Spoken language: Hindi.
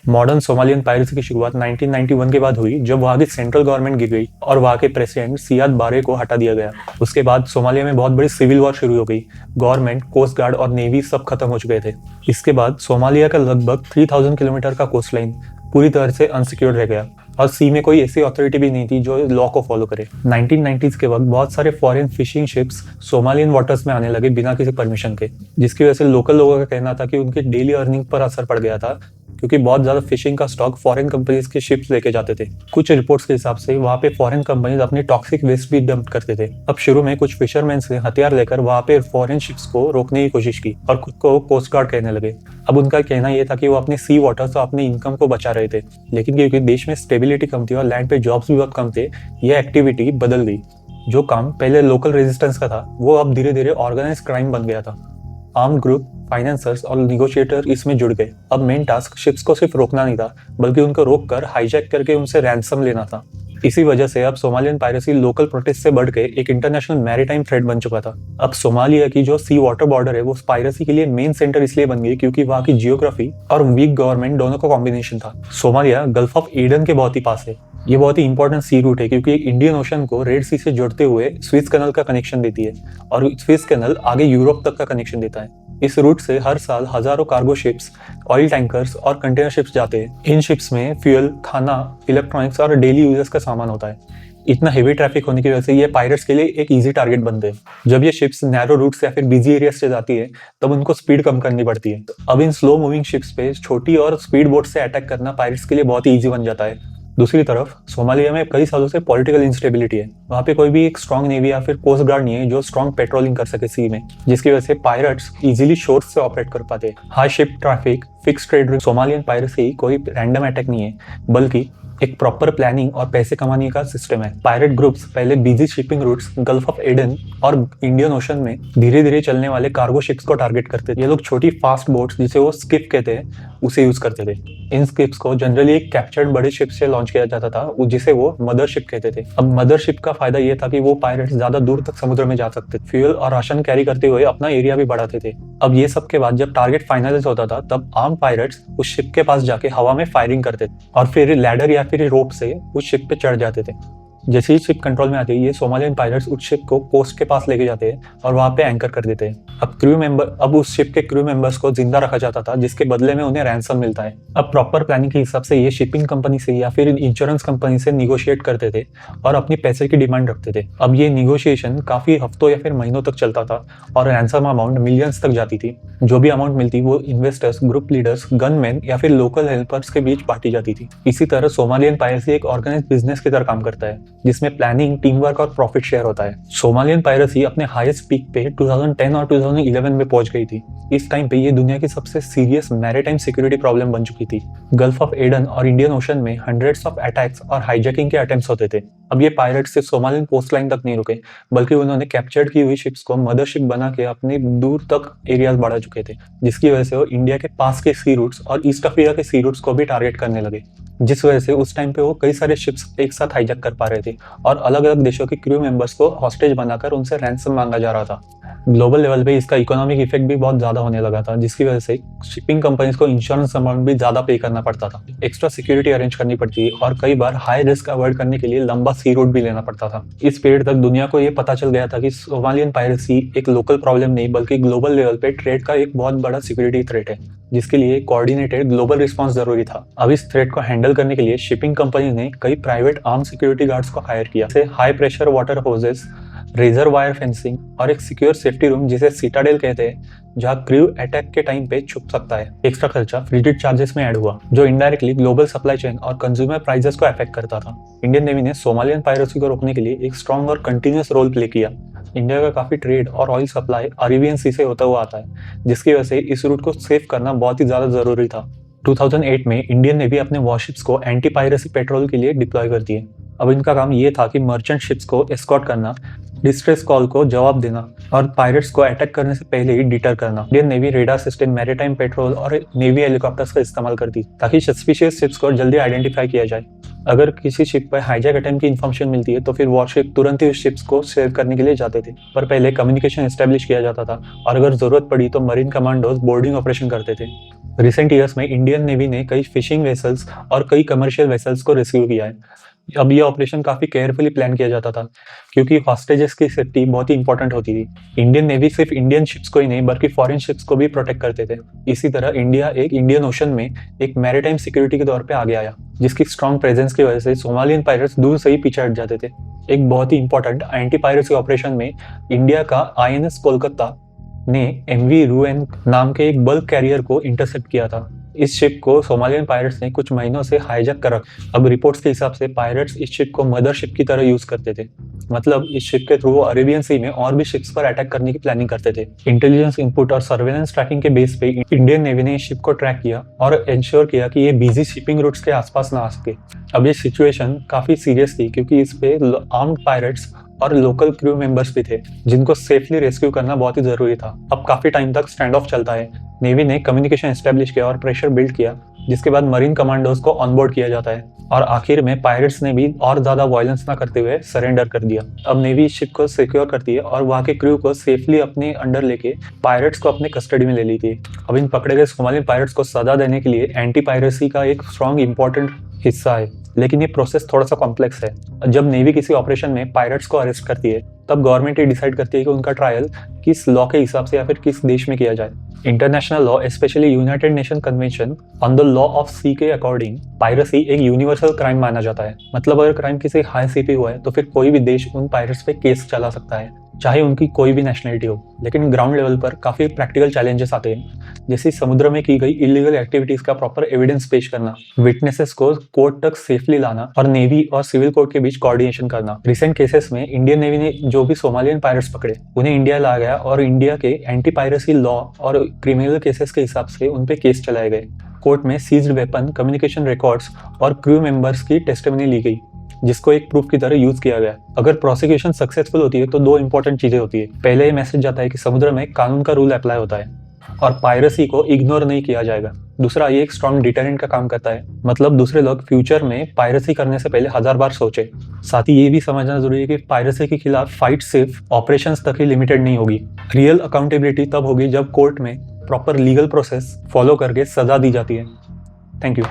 मॉडर्न सोमालियन पायरेसी की शुरुआत 1991 के बाद हुई, जब वहाँ की सेंट्रल गवर्नमेंट गिर गई और वहाँ के प्रेसिडेंट सियाद बारे को हटा दिया गया। उसके बाद सोमालिया में बहुत बड़ी सिविल वॉर शुरू हो गई। गवर्नमेंट, कोस्ट गार्ड और नेवी सब खत्म हो चुके थे। इसके बाद सोमालिया का लगभग 3000 किलोमीटर का कोस्ट लाइन पूरी तरह से अनसिक्योर्ड रह गया और सी में कोई ऐसी अथॉरिटी भी नहीं थी जो लॉ को फॉलो करे। 1990s के वक्त बहुत सारे foreign fishing ships Somalian waters में आने लगे बिना किसी परमिशन के, जिसकी वजह से लोकल लोगों का कहना था कि उनकी डेली अर्निंग पर असर पड़ गया था, क्योंकि बहुत ज्यादा फिशिंग का स्टॉक फॉरेन कंपनीज के शिप्स लेके जाते थे। कुछ रिपोर्ट्स के हिसाब से वहाँ पे फॉरेन कंपनीज अपनी टॉक्सिक वेस्ट भी डंप करते थे। अब शुरू में कुछ फिशरमैन से हथियार लेकर वहाँ पे फॉरेन शिप्स को रोकने की कोशिश की और खुद को कोस्ट गार्ड कहने लगे। अब उनका कहना यह था कि वो अपने सी वाटर्स और अपने इनकम को बचा रहे थे, लेकिन क्योंकि देश में स्टेबिलिटी कम थी और लैंड पे जॉब्स भी बहुत कम थे, यह एक्टिविटी बदल गई। जो काम पहले लोकल रेजिस्टेंस का था, वो अब धीरे धीरे ऑर्गेनाइज क्राइम बन गया था। आर्म्ड ग्रुप, फाइनेंसर्स और निगोशिएटर इसमें जुड़ गए। अब मेन टास्क शिप्स को सिर्फ रोकना नहीं था, बल्कि उनको रोक कर हाईजैक करके उनसे रैंसम लेना था। इसी वजह से अब सोमालियन पायरेसी लोकल प्रोटेस्ट से बढ़ के एक इंटरनेशनल मैरीटाइम थ्रेट बन चुका था। अब सोमालिया की जो सी वाटर बॉर्डर है, वो पायरेसी के लिए मेन सेंटर इसलिए बन गई क्योंकि वहाँ की जियोग्राफी और वीक गवर्नमेंट दोनों का कॉम्बिनेशन था। सोमालिया गल्फ ऑफ एडन के बहुत ही पास है। ये बहुत ही इंपॉर्टेंट सी रूट है क्योंकि इंडियन ओशन को रेड सी से जोड़ते हुए स्विस कैनल का कनेक्शन देती है और स्विस कैनल आगे यूरोप तक का कनेक्शन देता है। इस रूट से हर साल हजारों कार्गो शिप्स, ऑयल टैंकर्स और कंटेनर शिप्स जाते हैं। इन शिप्स में फ्यूल, खाना, इलेक्ट्रॉनिक्स और डेली यूजेस का सामान होता है। इतना हेवी ट्रैफिक होने की वजह से ये पायरेट्स के लिए एक इजी टारगेट बनते हैं। जब ये शिप्स नैरो रूट से या फिर बिजी एरिया से जाती है, तब उनको स्पीड कम करनी पड़ती है। अब इन स्लो मूविंग शिप्स पे छोटी और स्पीड बोट से अटैक करना पायरेट्स के लिए बहुत ही ईजी बन जाता है। दूसरी तरफ सोमालिया में कई सालों से पॉलिटिकल इंस्टेबिलिटी है। वहाँ पे कोई भी एक स्ट्रॉन्ग नेवी या फिर कोस्ट गार्ड नहीं है जो स्ट्रॉन्ग पेट्रोलिंग कर सके सी में, जिसकी वजह से पायरेट्स इजीली शोर्स से ऑपरेट कर पाते हैं। High ship traffic, fix trade, Somalian piracy कोई रैंडम अटैक नहीं है, बल्कि एक प्रॉपर प्लानिंग और पैसे कमाने का सिस्टम है। पायरेट ग्रुप्स पहले busy shipping routes, Gulf of Aden और इंडियन ओशन में धीरे धीरे चलने वाले कार्गो शिप्स को टारगेट करते थे। ये लोग छोटी फास्ट बोट्स, जिसे वो स्किप कहते हैं, उसे यूज करते थे। इन स्किप्स को जनरली एक कैप्चर्ड बड़े शिप से लॉन्च किया जाता था, जिसे वो मदरशिप कहते थे। अब मदरशिप का फायदा ये था कि वो पायरेट्स ज्यादा दूर तक समुद्र में जा सकते थे, फ्यूल और राशन कैरी करते हुए अपना एरिया भी बढ़ाते थे। अब ये सब के बाद जब टारगेट फाइनलाइज होता था, तब आर्म पायरेट्स उस शिप के पास जाके हवा में फायरिंग करते थे और फिर लैडर या फिर रोप से उस शिप पे चढ़ जाते थे। जैसे ही शिप कंट्रोल में आती है, ये सोमालियन पायरेट्स उस शिप को कोस्ट के पास लेके जाते हैं और वहां पे एंकर कर देते हैं। अब उस शिप के क्रू मेंबर्स को जिंदा रखा जाता था, जिसके बदले में उन्हें रैंसम मिलता है। अब प्रॉपर प्लानिंग के हिसाब से ये शिपिंग कंपनी से या फिर इंश्योरेंस कंपनी से निगोशिएट करते थे और अपनी पैसे की डिमांड रखते थे। अब ये निगोशिएशन काफी हफ्तों या फिर महीनों तक चलता था और रैंसम अमाउंट मिलियंस तक जाती थी। जो भी अमाउंट मिलती वो इन्वेस्टर्स, ग्रुप लीडर्स, गनमैन या फिर लोकल हेल्पर्स के बीच बांटी जाती थी। इसी तरह सोमालियन पायरेसी एक ऑर्गेनाइज्ड बिजनेस की तरह काम करता है, जिसमें प्लानिंग, टीम वर्क और प्रॉफिट शेयर होता है। सोमालियन पायरेसी अपने हाईएस्ट पीक पे 2010 और 2011 में पहुंच गई थी। इस टाइम पे ये दुनिया की सबसे सीरियस मैरीटाइम सिक्योरिटी प्रॉब्लम बन चुकी थी। गल्फ ऑफ एडन और इंडियन ओशन में हंड्रेड्स ऑफ अटैक्स और हाईजैकिंग के अटेम्प्ट्स होते थे। अब ये पायरेट्स सिर्फ सोमालियन कोस्ट लाइन तक नहीं रुके, बल्कि उन्होंने कैप्चर्ड की हुई शिप्स को मदरशिप बना के अपने दूर तक एरियाज बढ़ा चुके थे, जिसकी वजह से वो इंडिया के पास के सी रूट्स और ईस्ट अफ्रीका के सी रूट्स को भी टारगेट करने लगे, जिस वजह से उस टाइम पे वो कई सारे शिप्स एक साथ हाईजैक कर पा रहे थे और अलग अलग देशों के क्रू मेंबर्स को हॉस्टेज बनाकर उनसे रैंसम मांगा जा रहा था। ग्लोबल लेवल पे इसका इकोनॉमिक इफेक्ट भी बहुत ज्यादा होने लगा था, जिसकी वजह से शिपिंग कंपनीज को इंश्योरेंस अमाउंट भी ज्यादा पे करना पड़ता था, एक्स्ट्रा सिक्योरिटी अरेंज करनी पड़ती और कई बार हाई रिस्क अवॉइड करने के लिए लंबा सी रूट भी लेना पड़ता था। इस पीरियड तक दुनिया को ये पता चल गया था कि सोमालियन पायरेसी एक लोकल प्रॉब्लम नहीं, बल्कि ग्लोबल लेवल पे ट्रेड का एक बहुत बड़ा सिक्योरिटी थ्रेट है, जिसके लिए कोऑर्डिनेटेड ग्लोबल रिस्पांस जरूरी था। अब इस थ्रेट को हैंडल करने के लिए शिपिंग कंपनी ने कई प्राइवेट आर्म सिक्योरिटी गार्ड्स को हायर किया, जैसे high pressure water hoses, razor wire fencing और एक सिक्योर सेफ्टी रूम जिसे सिटाडेल कहते हैं, जहां क्रू अटैक के टाइम पे छुप सकता है। एक्स्ट्रा खर्चा फ्रीजिट चार्जेस में ऐड हुआ, जो इनडायरेक्टली ग्लोबल सप्लाई चेन और कंज्यूमर प्राइसेस को अफेक्ट करता था। इंडियन नेवी ने सोमालियन पायरेसी को रोकने के लिए एक स्ट्रॉन्ग और कंटिन्यूअस रोल प्ले किया। इंडिया का काफी ट्रेड और ऑयल सप्लाई अरेबियन सी से होता हुआ आता है, जिसकी वजह से इस रूट को सेव करना बहुत ही ज्यादा जरूरी था। 2008 में इंडियन नेवी अपने वॉरशिप्स को एंटी पायरेसी पेट्रोल के लिए डिप्लॉय करती है। अब इनका काम ये था कि मर्चेंट शिप्स को एस्कॉर्ट करना, डिस्ट्रेस कॉल को जवाब देना और पायरेट्स को अटैक करने से पहले ही डिटर करना। Indian navy radar system, maritime petrol और नेवी हेलीकॉप्टर्स का इस्तेमाल करती ताकि सस्पिशियस शिप्स को जल्दी आइडेंटिफाई किया जाए। अगर किसी शिप पर हाईजैक अटेम्प्ट की इन्फॉर्मेशन मिलती है तो फिर वॉरशिप तुरंत ही उस शिप्स को सेव करने के लिए जाते थे, पर पहले कम्युनिकेशन एस्टेब्लिश किया जाता था और अगर जरूरत पड़ी तो मरीन कमांडोज बोर्डिंग ऑपरेशन करते थे। रिसेंट ईयर्स में इंडियन नेवी ने कई फिशिंग वेसल्स और कई कमर्शियल वेसल्स को रेस्क्यू किया है। अब ये ऑपरेशन काफी केयरफुली प्लान किया जाता था क्योंकि हॉस्टेजेस की सेफ्टी बहुत ही इंपॉर्टेंट होती थी। इंडियन नेवी सिर्फ इंडियन शिप्स को ही नहीं बल्कि फॉरेन शिप्स को भी प्रोटेक्ट करते थे। इसी तरह इंडिया एक इंडियन ओशन में एक मैरीटाइम सिक्योरिटी के तौर पे आगे आया, जिसकी स्ट्रॉन्ग प्रेजेंस की वजह से सोमालियन पायरेट्स दूर से ही पीछे हट जाते थे। एक बहुत ही इंपॉर्टेंट एंटी पायरेसी ऑपरेशन में इंडिया का INS कोलकाता ने MV रूएन नाम के एक बल्क कैरियर को इंटरसेप्ट किया था। इस शिप को सोमालियन पायरेट्स ने कुछ महीनों से हाईजैक कर रखा। अब रिपोर्ट्स के हिसाब से पायरेट्स इस शिप को मदर शिप की तरह यूज करते थे, मतलब इस शिप के थ्रू वो अरेबियन सी में और भी शिप्स पर अटैक करने की प्लानिंग करते थे। इंटेलिजेंस इनपुट और सर्वेलेंस ट्रैकिंग के बेस पे इंडियन नेवी ने इस शिप को ट्रैक किया और इंश्योर किया कि ये बिजी शिपिंग रूट्स के आसपास ना आ सके। अब ये सिचुएशन काफी सीरियस थी क्योंकि इस पे आर्म्ड पायरेट्स और लोकल क्रू मेंबर्स भी थे जिनको सेफली रेस्क्यू करना बहुत ही जरूरी था। अब काफी टाइम तक स्टैंड ऑफ चलता है। नेवी ने कम्युनिकेशन एस्टेब्लिश किया और प्रेशर बिल्ड किया, जिसके बाद मरीन कमांडोज को ऑनबोर्ड किया जाता है और आखिर में पायरेट्स ने भी और ज्यादा वायलेंस ना करते हुए सरेंडर कर दिया। अब नेवी शिप को सिक्योर करती है और वहां के क्रू को सेफली अपने अंडर लेके पायरेट्स को अपने कस्टडी में ले ली थी। अब इन पकड़े गए सोमालियन पायरेट्स को सजा देने के लिए एंटी पायरेसी का एक स्ट्रॉन्ग इंपॉर्टेंट हिस्सा है, लेकिन ये प्रोसेस थोड़ा सा कॉम्प्लेक्स है। जब नेवी किसी ऑपरेशन में पायरेट्स को अरेस्ट करती है तब गवर्नमेंट ये डिसाइड करती है कि उनका ट्रायल किस लॉ के हिसाब से या फिर किस देश में किया जाए। International law, specially United Nation convention on the law of sea के अकॉर्डिंग पायरेसी एक यूनिवर्सल क्राइम माना जाता है। मतलब अगर क्राइम किसी हाई सी पे हुआ है तो फिर कोई भी देश उन पायरेट्स पे केस चला सकता है, चाहे उनकी कोई भी नेशनलिटी हो। लेकिन ग्राउंड लेवल पर काफी प्रैक्टिकल चैलेंजेस आते हैं, जैसे समुद्र में की गई इलीगल एक्टिविटीज का प्रॉपर एविडेंस पेश करना, विटनेसेस को कोर्ट तक सेफली लाना और नेवी और सिविल कोर्ट के बीच कोऑर्डिनेशन करना। रिसेंट केसेस में इंडियन नेवी ने जो भी सोमालियन पायरेट्स पकड़े उन्हें इंडिया लाया गया और इंडिया के एंटी पायरेसी लॉ और क्रिमिनल केसेस के हिसाब से उन पे केस चलाए गए। कोर्ट में सीज्ड वेपन, कम्युनिकेशन रिकॉर्ड्स और क्रू मेंबर्स की टेस्टिमनी ली गई, जिसको एक प्रूफ की तरह यूज किया गया। अगर प्रोसिक्यूशन सक्सेसफुल होती है तो दो इंपॉर्टेंट चीजें होती है। पहले ये मैसेज जाता है कि समुद्र में कानून का रूल अप्लाई होता है और पायरेसी को इग्नोर नहीं किया जाएगा। दूसरा, ये एक स्ट्रॉन्ग डिटरेंट का काम करता है, मतलब दूसरे लोग फ्यूचर में पायरेसी करने से पहले 1000 बार सोचे। साथ ही ये भी समझना जरूरी है कि पायरेसी के खिलाफ फाइट सिर्फ ऑपरेशंस तक ही लिमिटेड नहीं होगी। रियल अकाउंटेबिलिटी तब होगी जब कोर्ट में प्रॉपर लीगल प्रोसेस फॉलो करके सजा दी जाती है। Thank you.